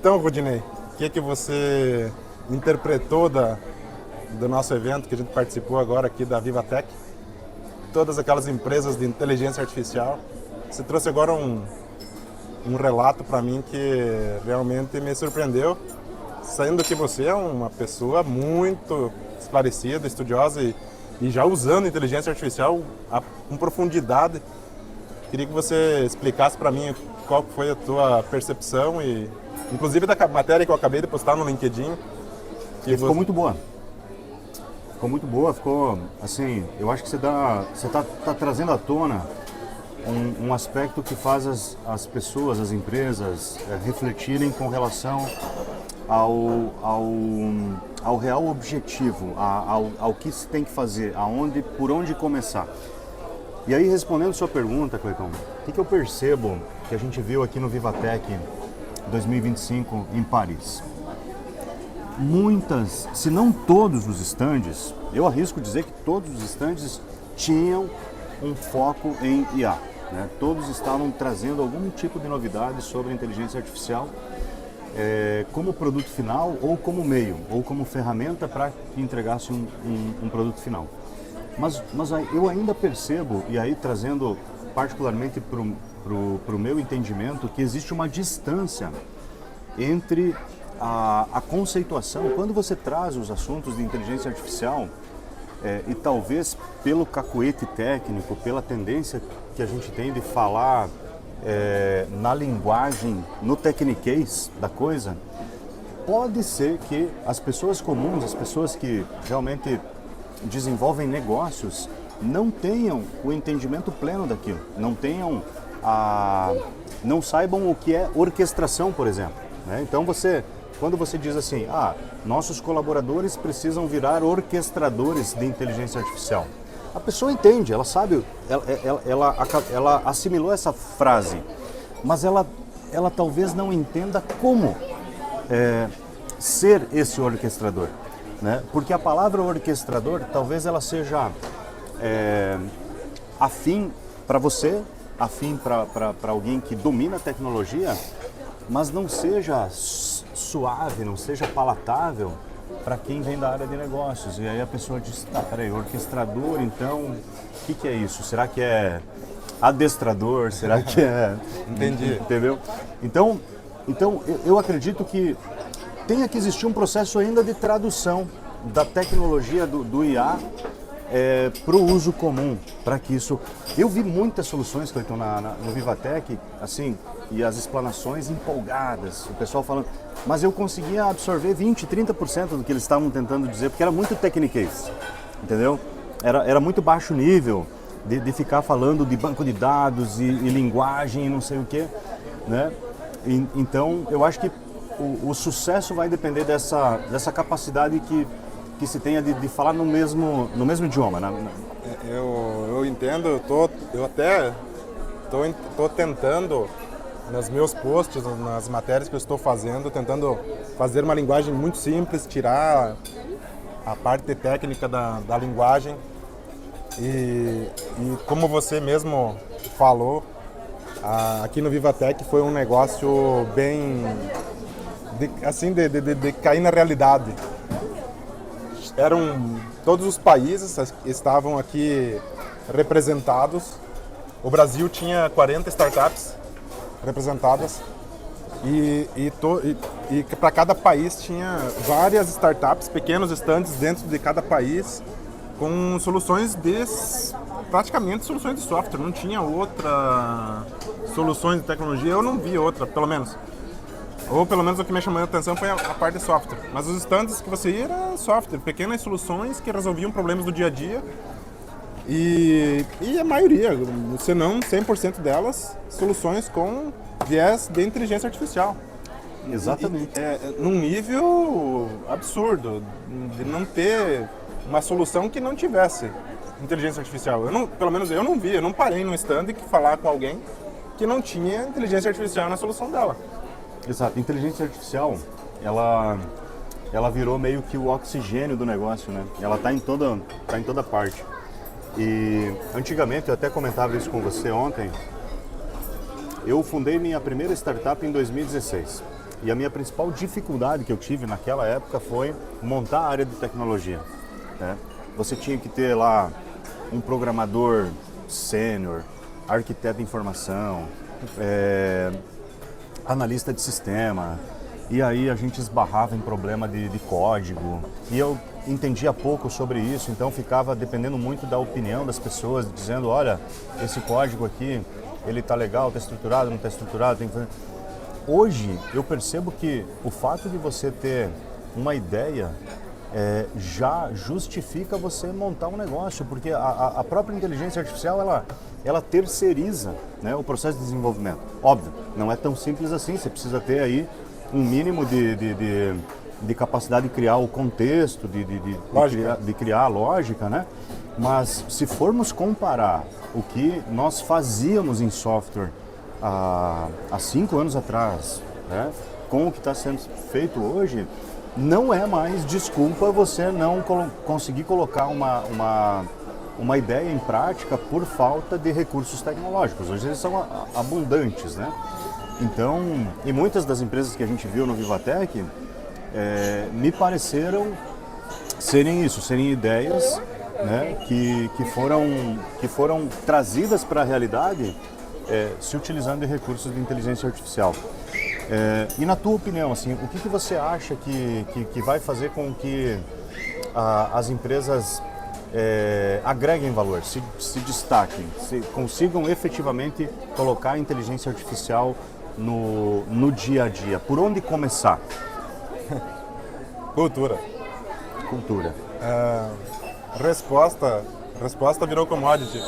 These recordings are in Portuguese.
Então, Rudinei, o que você interpretou do nosso evento que a gente participou agora aqui da Vivatech? Todas aquelas empresas de inteligência artificial. Você trouxe agora um relato para mim que realmente me surpreendeu, sendo que você é uma pessoa muito esclarecida, estudiosa e já usando inteligência artificial com profundidade. Queria que você explicasse para mim qual foi a tua percepção e inclusive da matéria que eu acabei de postar no LinkedIn. Ficou muito boa. Ficou muito boa, ficou assim, eu acho que você tá trazendo à tona um aspecto que faz as pessoas, as empresas refletirem com relação ao real objetivo, ao que se tem que fazer, por onde começar. E aí, respondendo sua pergunta, Cleitão, o que eu percebo que a gente viu aqui no Vivatech 2025 em Paris? Muitas, se não todos os estandes, eu arrisco dizer que todos os estandes tinham um foco em IA. Né? Todos estavam trazendo algum tipo de novidade sobre inteligência artificial como produto final ou como meio, ou como ferramenta para que entregasse um produto final. Mas eu ainda percebo, e aí trazendo particularmente para o meu entendimento, que existe uma distância entre a conceituação. Quando você traz os assuntos de inteligência artificial, e talvez pelo cacuete técnico, pela tendência que a gente tem de falar na linguagem, no techniquez da coisa, pode ser que as pessoas comuns, as pessoas que realmente desenvolvem negócios, não tenham o entendimento pleno daquilo, não saibam o que é orquestração, por exemplo. Né? Então quando você diz assim, nossos colaboradores precisam virar orquestradores de inteligência artificial, a pessoa entende, ela sabe, ela assimilou essa frase, mas ela talvez não entenda como ser esse orquestrador. Né? Porque a palavra orquestrador talvez ela seja afim para você, afim para alguém que domina a tecnologia, mas não seja suave, não seja palatável para quem vem da área de negócios. E aí a pessoa diz, peraí, orquestrador, então, o que é isso? Será que é adestrador? Será que é... Entendi. Entendeu? Então eu acredito que tenha que existir um processo ainda de tradução da tecnologia do IA para o uso comum, para que isso... Eu vi muitas soluções, Cleiton, no Vivatech, assim, e as explanações empolgadas, o pessoal falando, mas eu conseguia absorver 20%, 30% do que eles estavam tentando dizer, porque era muito techniquez, entendeu? Era muito baixo nível de ficar falando de banco de dados e linguagem e não sei o quê, né? Então, eu acho que o sucesso vai depender dessa capacidade que se tenha de falar no mesmo idioma. Eu entendo, eu até estou tentando, nos meus posts, nas matérias que eu estou fazendo, tentando fazer uma linguagem muito simples, tirar a parte técnica da linguagem e como você mesmo falou, aqui no Vivatech foi um negócio bem de cair na realidade. Todos os países estavam aqui representados. O Brasil tinha 40 startups representadas e para cada país tinha várias startups, pequenos estandes dentro de cada país com soluções praticamente soluções de software. Não tinha outra soluções de tecnologia, eu não vi outra, pelo menos. Ou pelo menos o que me chamou a atenção foi a parte de software. Mas os stands que você ia era software, pequenas soluções que resolviam problemas do dia a dia. E a maioria, se não 100% delas, soluções com viés de inteligência artificial. Exatamente. Num nível absurdo, de não ter uma solução que não tivesse inteligência artificial. Pelo menos eu não vi, eu não parei num stand que falar com alguém que não tinha inteligência artificial na solução dela. Exato. Inteligência artificial, ela virou meio que o oxigênio do negócio, né? Ela está em toda parte. E antigamente, eu até comentava isso com você ontem, eu fundei minha primeira startup em 2016. E a minha principal dificuldade que eu tive naquela época foi montar a área de tecnologia, né? Você tinha que ter lá um programador sênior, arquiteto de informação, analista de sistema, e aí a gente esbarrava em problema de código, e eu entendia pouco sobre isso, então ficava dependendo muito da opinião das pessoas, dizendo, olha, esse código aqui, ele está legal, está estruturado, não está estruturado, tem que fazer... Hoje eu percebo que o fato de você ter uma ideia já justifica você montar um negócio, porque a própria inteligência artificial ela terceiriza, né, o processo de desenvolvimento. Óbvio, não é tão simples assim, você precisa ter aí um mínimo de capacidade de criar o contexto, de criar a lógica, né? Mas se formos comparar o que nós fazíamos em software há 5 anos atrás, né, com o que está sendo feito hoje, não é mais desculpa você não conseguir colocar uma ideia em prática por falta de recursos tecnológicos. Hoje eles são abundantes, né? Então, e muitas das empresas que a gente viu no Vivatech me pareceram serem isso, serem ideias, né, que foram trazidas para a realidade se utilizando de recursos de inteligência artificial. E na tua opinião, assim, o que você acha que vai fazer com que as empresas agreguem valor, se destaquem, consigam efetivamente colocar a inteligência artificial no dia a dia? Por onde começar? Cultura. Cultura. Resposta virou commodity.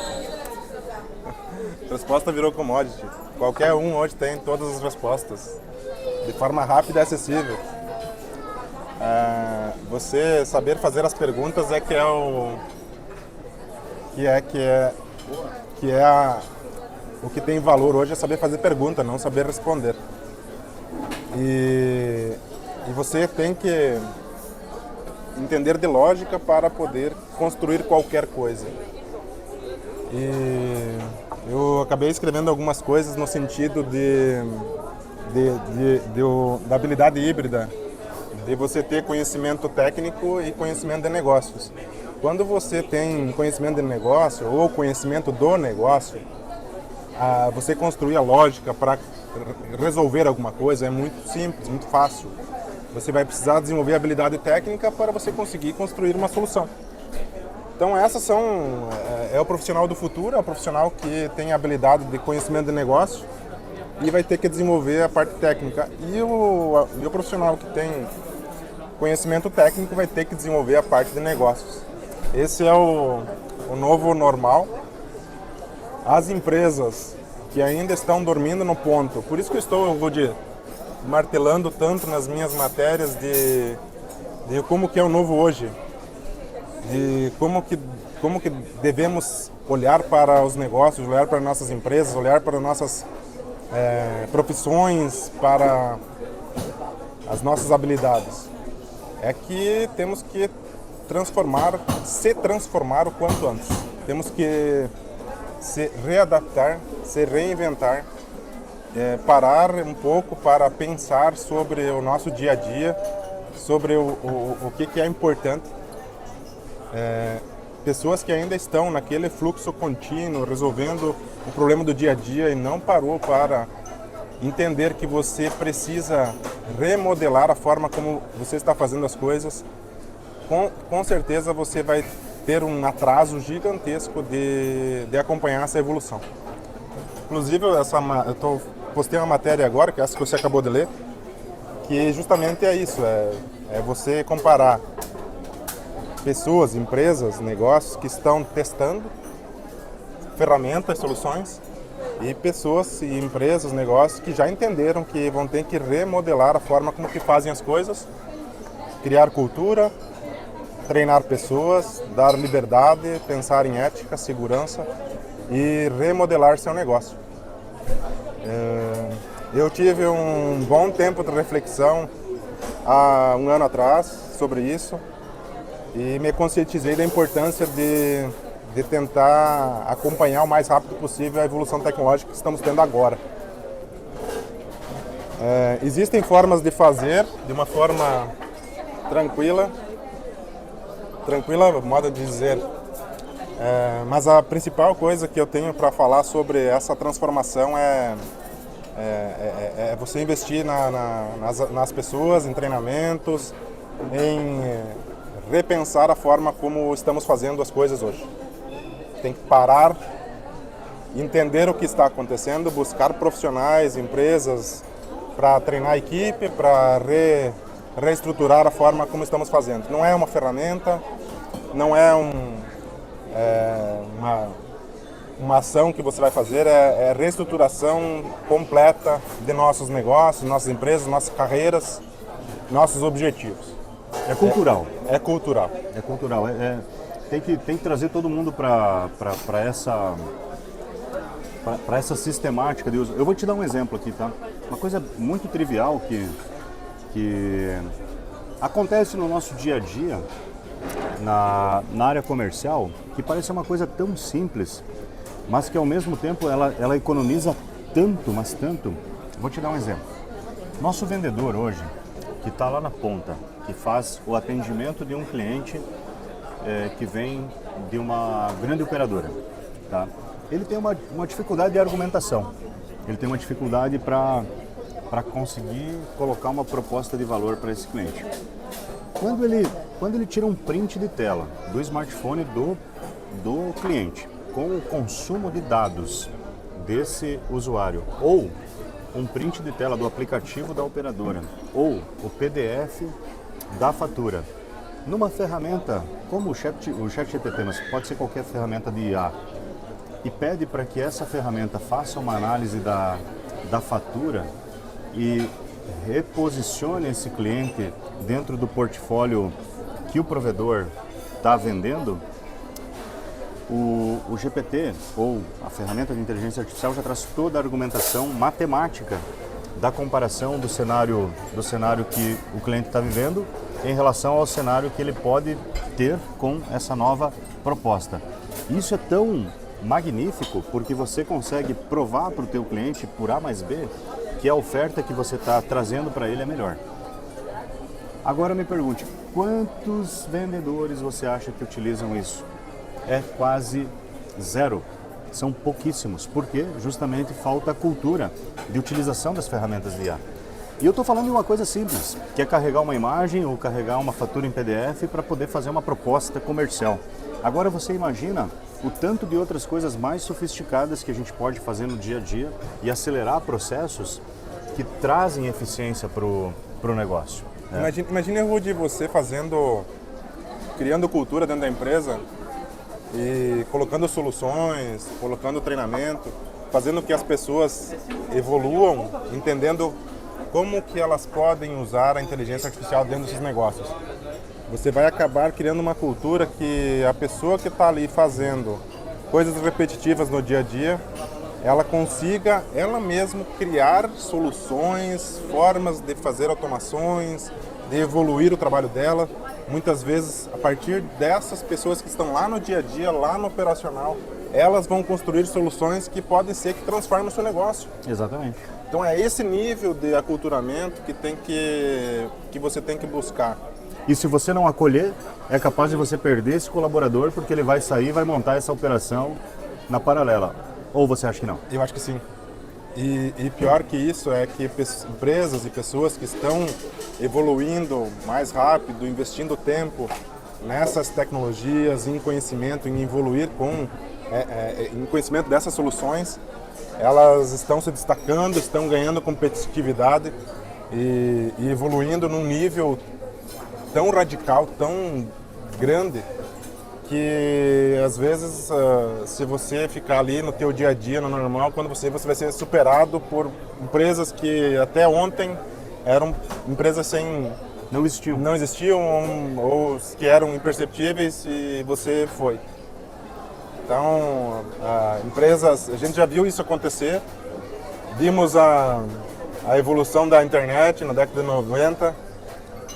Resposta virou commodity. Qualquer um hoje tem todas as respostas, de forma rápida e acessível. Você saber fazer as perguntas o que tem valor hoje é saber fazer pergunta, não saber responder. E você tem que entender de lógica para poder construir qualquer coisa. E eu acabei escrevendo algumas coisas no sentido da habilidade híbrida, de você ter conhecimento técnico e conhecimento de negócios. Quando você tem conhecimento de negócio ou conhecimento do negócio, você construir a lógica para resolver alguma coisa é muito simples, muito fácil. Você vai precisar desenvolver habilidade técnica para você conseguir construir uma solução. Então é o profissional do futuro, é o profissional que tem habilidade de conhecimento de negócio e vai ter que desenvolver a parte técnica. E o profissional que tem conhecimento técnico vai ter que desenvolver a parte de negócios. Esse é o novo normal. As empresas que ainda estão dormindo no ponto, por isso que eu estou, Valdir, martelando tanto nas minhas matérias de como que é o novo hoje, de como que devemos olhar para os negócios, olhar para nossas empresas, olhar para nossas profissões, para as nossas habilidades. É que temos que se transformar o quanto antes. Temos que se readaptar, se reinventar, parar um pouco para pensar sobre o nosso dia a dia, sobre o que é importante. Pessoas que ainda estão naquele fluxo contínuo, resolvendo o problema do dia a dia e não parou para entender que você precisa remodelar a forma como você está fazendo as coisas, com certeza você vai ter um atraso gigantesco de acompanhar essa evolução. Inclusive, postei uma matéria agora, que é essa que você acabou de ler, que justamente é isso, é você comparar pessoas, empresas, negócios que estão testando ferramentas, soluções, e pessoas e empresas, negócios que já entenderam que vão ter que remodelar a forma como que fazem as coisas, criar cultura, treinar pessoas, dar liberdade, pensar em ética, segurança e remodelar seu negócio. Eu tive um bom tempo de reflexão há um ano atrás sobre isso e me conscientizei da importância de tentar acompanhar o mais rápido possível a evolução tecnológica que estamos tendo agora. Existem formas de fazer de uma forma tranquila, modo de dizer, mas a principal coisa que eu tenho para falar sobre essa transformação é você investir nas pessoas, em treinamentos, em repensar a forma como estamos fazendo as coisas hoje. Tem que parar, entender o que está acontecendo, buscar profissionais, empresas para treinar a equipe, para reestruturar a forma como estamos fazendo. Não é uma ferramenta, não é uma ação que você vai fazer, é reestruturação completa de nossos negócios, nossas empresas, nossas carreiras, nossos objetivos. É cultural. É cultural. É cultural. Tem que trazer todo mundo para essa sistemática de uso. Eu vou te dar um exemplo aqui, tá? Uma coisa muito trivial que acontece no nosso dia a dia, na área comercial, que parece uma coisa tão simples, mas que ao mesmo tempo ela economiza tanto, mas tanto. Vou te dar um exemplo. Nosso vendedor hoje, que está lá na ponta, que faz o atendimento de um cliente que vem de uma grande operadora, tá? Ele tem uma dificuldade de argumentação, ele tem uma dificuldade para conseguir colocar uma proposta de valor para esse cliente. Quando ele tira um print de tela do smartphone do cliente com o consumo de dados desse usuário, ou um print de tela do aplicativo da operadora, ou o PDF da fatura, numa ferramenta como o ChatGPT, mas pode ser qualquer ferramenta de IA, e pede para que essa ferramenta faça uma análise da fatura e reposicione esse cliente dentro do portfólio que o provedor está vendendo, o GPT, ou a ferramenta de inteligência artificial, já traz toda a argumentação matemática da comparação do cenário que o cliente está vivendo em relação ao cenário que ele pode ter com essa nova proposta. Isso é tão magnífico porque você consegue provar para o teu cliente, por A mais B, que a oferta que você está trazendo para ele é melhor. Agora me pergunte, quantos vendedores você acha que utilizam isso? É quase zero. São pouquíssimos, porque justamente falta a cultura de utilização das ferramentas de IA. E eu estou falando de uma coisa simples, que é carregar uma imagem ou carregar uma fatura em PDF para poder fazer uma proposta comercial. Agora você imagina o tanto de outras coisas mais sofisticadas que a gente pode fazer no dia a dia e acelerar processos que trazem eficiência para o negócio. Imagine, Rudy, você criando cultura dentro da empresa e colocando soluções, colocando treinamento, fazendo que as pessoas evoluam, entendendo como que elas podem usar a inteligência artificial dentro desses negócios. Você vai acabar criando uma cultura que a pessoa que está ali fazendo coisas repetitivas no dia a dia, ela consiga ela mesma criar soluções, formas de fazer automações, de evoluir o trabalho dela. Muitas vezes, a partir dessas pessoas que estão lá no dia a dia, lá no operacional, elas vão construir soluções que podem ser que transformem o seu negócio. Exatamente. Então é esse nível de aculturamento que você tem que buscar. E se você não acolher, é capaz de você perder esse colaborador porque ele vai sair e vai montar essa operação na paralela. Ou você acha que não? Eu acho que sim. E pior que isso é que empresas e pessoas que estão evoluindo mais rápido, investindo tempo nessas tecnologias, em conhecimento, em evoluir em conhecimento dessas soluções, elas estão se destacando, estão ganhando competitividade e evoluindo num nível tão radical, tão grande, que às vezes se você ficar ali no teu dia a dia, no normal, quando você vai ser superado por empresas que até ontem eram empresas não existiam ou que eram imperceptíveis e você foi. Então, empresas, a gente já viu isso acontecer, vimos a evolução da internet na década de 90,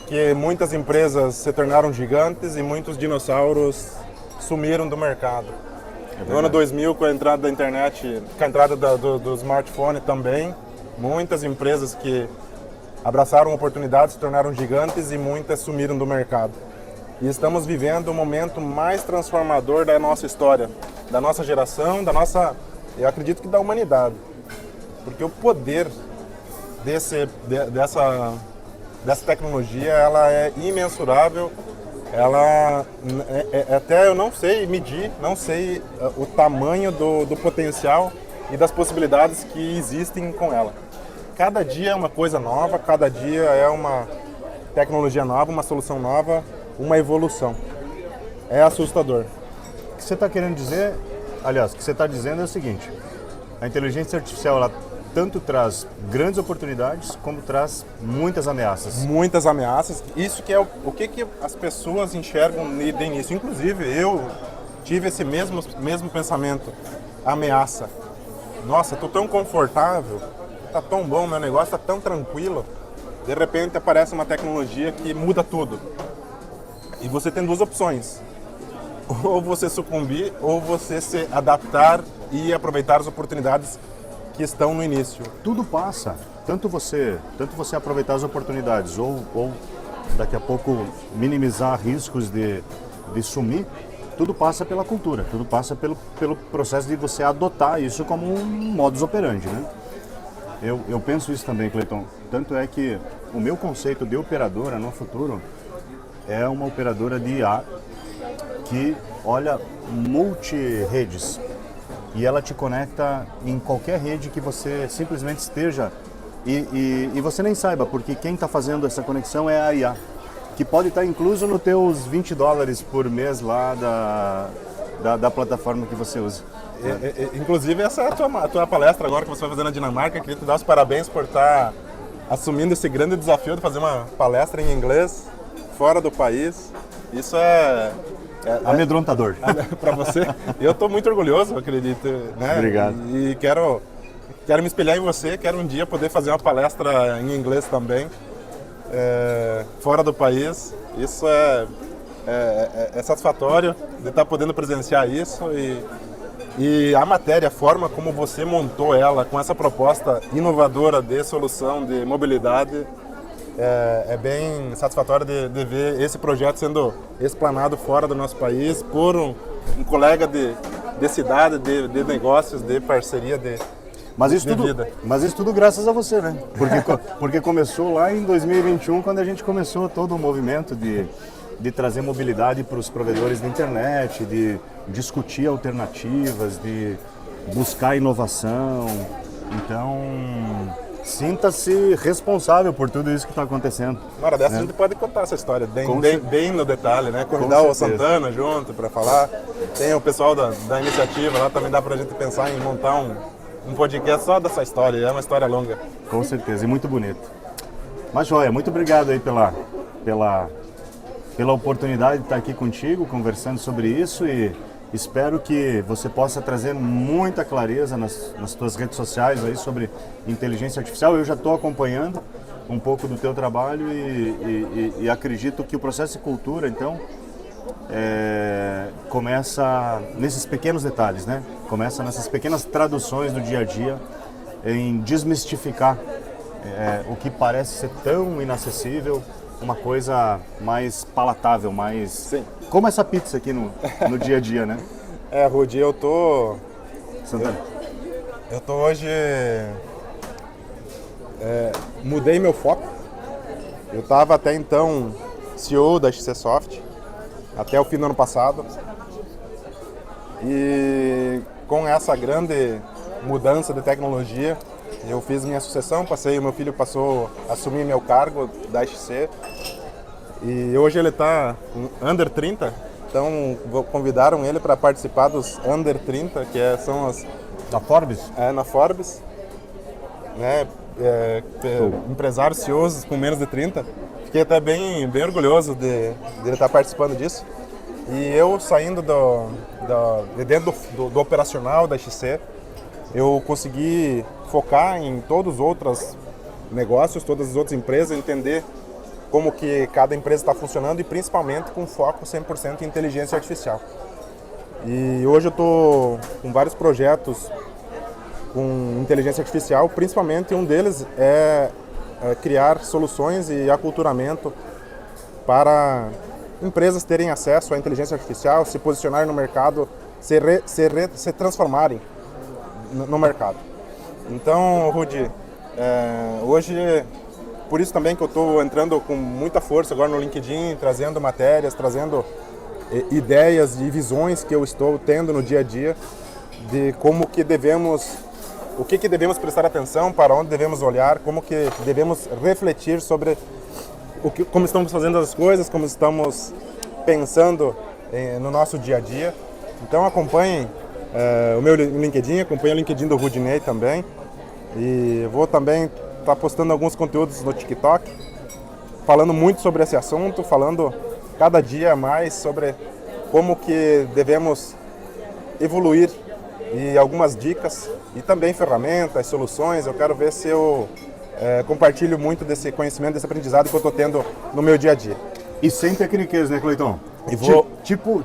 que muitas empresas se tornaram gigantes e muitos dinossauros sumiram do mercado. No ano 2000, com a entrada da internet, com a entrada do smartphone também, Muitas empresas que abraçaram oportunidades, se tornaram gigantes e muitas sumiram do mercado. E estamos vivendo o momento mais transformador da nossa história, da nossa geração, eu acredito que da humanidade. Porque o poder dessa tecnologia, ela é imensurável, até eu não sei medir, não sei o tamanho do potencial e das possibilidades que existem com ela. Cada dia é uma coisa nova, cada dia é uma tecnologia nova, uma solução nova, uma evolução. É assustador. O que você está querendo dizer, aliás, o que você está dizendo é o seguinte: a inteligência artificial, ela tanto traz grandes oportunidades, como traz muitas ameaças. Muitas ameaças. Isso que é o que as pessoas enxergam de início. Inclusive, eu tive esse mesmo pensamento. Ameaça. Nossa, estou tão confortável, tá tão bom, meu negócio tá tão tranquilo. De repente aparece uma tecnologia que muda tudo. E você tem duas opções. Ou você sucumbir, ou você se adaptar e aproveitar as oportunidades que estão no início. Tudo passa. Tanto você aproveitar as oportunidades ou daqui a pouco minimizar riscos de sumir, tudo passa pela cultura, tudo passa pelo processo de você adotar isso como um modus operandi, né? Eu penso isso também, Cleiton. Tanto é que o meu conceito de operadora no futuro é uma operadora de IA que olha multi-redes. E ela te conecta em qualquer rede que você simplesmente esteja e você nem saiba, porque quem está fazendo essa conexão é a IA, que pode estar incluso nos teus $20 por mês lá da plataforma que você usa. Inclusive, essa é a tua palestra agora que você vai fazer na Dinamarca. Queria te dar os parabéns por estar assumindo esse grande desafio de fazer uma palestra em inglês, fora do país. Isso é amedrontador. Para você. Eu estou muito orgulhoso, acredito. Né? Obrigado. E quero me espelhar em você, quero um dia poder fazer uma palestra em inglês também, fora do país. Isso é satisfatório de estar podendo presenciar isso e a matéria, a forma como você montou ela com essa proposta inovadora de solução de mobilidade, é bem satisfatório de ver esse projeto sendo explanado fora do nosso país por um colega de cidade, de negócios, de parceria, de vida. Mas isso tudo graças a você, né? Porque começou lá em 2021, quando a gente começou todo o movimento de trazer mobilidade para os provedores de internet, de discutir alternativas, de buscar inovação. Então, sinta-se responsável por tudo isso que está acontecendo. Na hora dessa, a gente pode contar essa história bem no detalhe, né? Convidar o Santana junto para falar. Tem o pessoal da iniciativa lá, também dá para a gente pensar em montar um podcast só dessa história. É uma história longa. Com certeza, e muito bonito. Mas, joia, muito obrigado aí pela oportunidade de estar aqui contigo, conversando sobre isso, e espero que você possa trazer muita clareza nas tuas redes sociais aí sobre inteligência artificial. Eu já estou acompanhando um pouco do teu trabalho e acredito que o processo de cultura, então, começa nesses pequenos detalhes, né? Começa nessas pequenas traduções do dia a dia, em desmistificar o que parece ser tão inacessível, uma coisa mais palatável, mais... Sim. Como essa pizza aqui no dia a dia, né? Rudy, eu tô hoje... mudei meu foco. Eu estava até então CEO da XC Soft, até o fim do ano passado. E com essa grande mudança de tecnologia, eu fiz minha sucessão, o meu filho passou a assumir meu cargo da XC. E hoje ele está under 30, então convidaram ele para participar dos under 30, que são as... Da Forbes? Na Forbes, né? Empresários, CEOs com menos de 30. Fiquei até bem orgulhoso de ele estar participando disso. E eu saindo de dentro do operacional da XC, eu consegui focar em todos os outros negócios, todas as outras empresas, entender como que cada empresa está funcionando e principalmente com foco 100% em inteligência artificial. E hoje eu estou com vários projetos com inteligência artificial, principalmente um deles é criar soluções e aculturamento para empresas terem acesso à inteligência artificial, se posicionarem no mercado, se transformarem no mercado. Então, Rudy, hoje, por isso também que eu estou entrando com muita força agora no LinkedIn, trazendo matérias, trazendo ideias e visões que eu estou tendo no dia a dia de como que devemos, o que devemos prestar atenção, para onde devemos olhar, como que devemos refletir sobre como estamos fazendo as coisas, como estamos pensando no nosso dia a dia. Então acompanhem o meu LinkedIn, acompanhem o LinkedIn do Rudinei também. E vou também estar postando alguns conteúdos no TikTok, falando muito sobre esse assunto, falando cada dia mais sobre como que devemos evoluir e algumas dicas e também ferramentas, soluções. Eu quero ver se eu compartilho muito desse conhecimento, desse aprendizado que eu estou tendo no meu dia a dia. E sem tecniquez, né, Cleiton? E vou...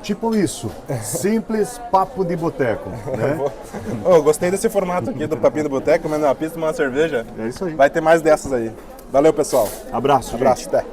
Tipo isso, simples papo de boteco, né? Gostei desse formato aqui do Papinho do Boteco, comendo uma pizza, uma cerveja. É isso aí. Vai ter mais dessas aí. Valeu, pessoal. Abraço, Abraço, gente. até.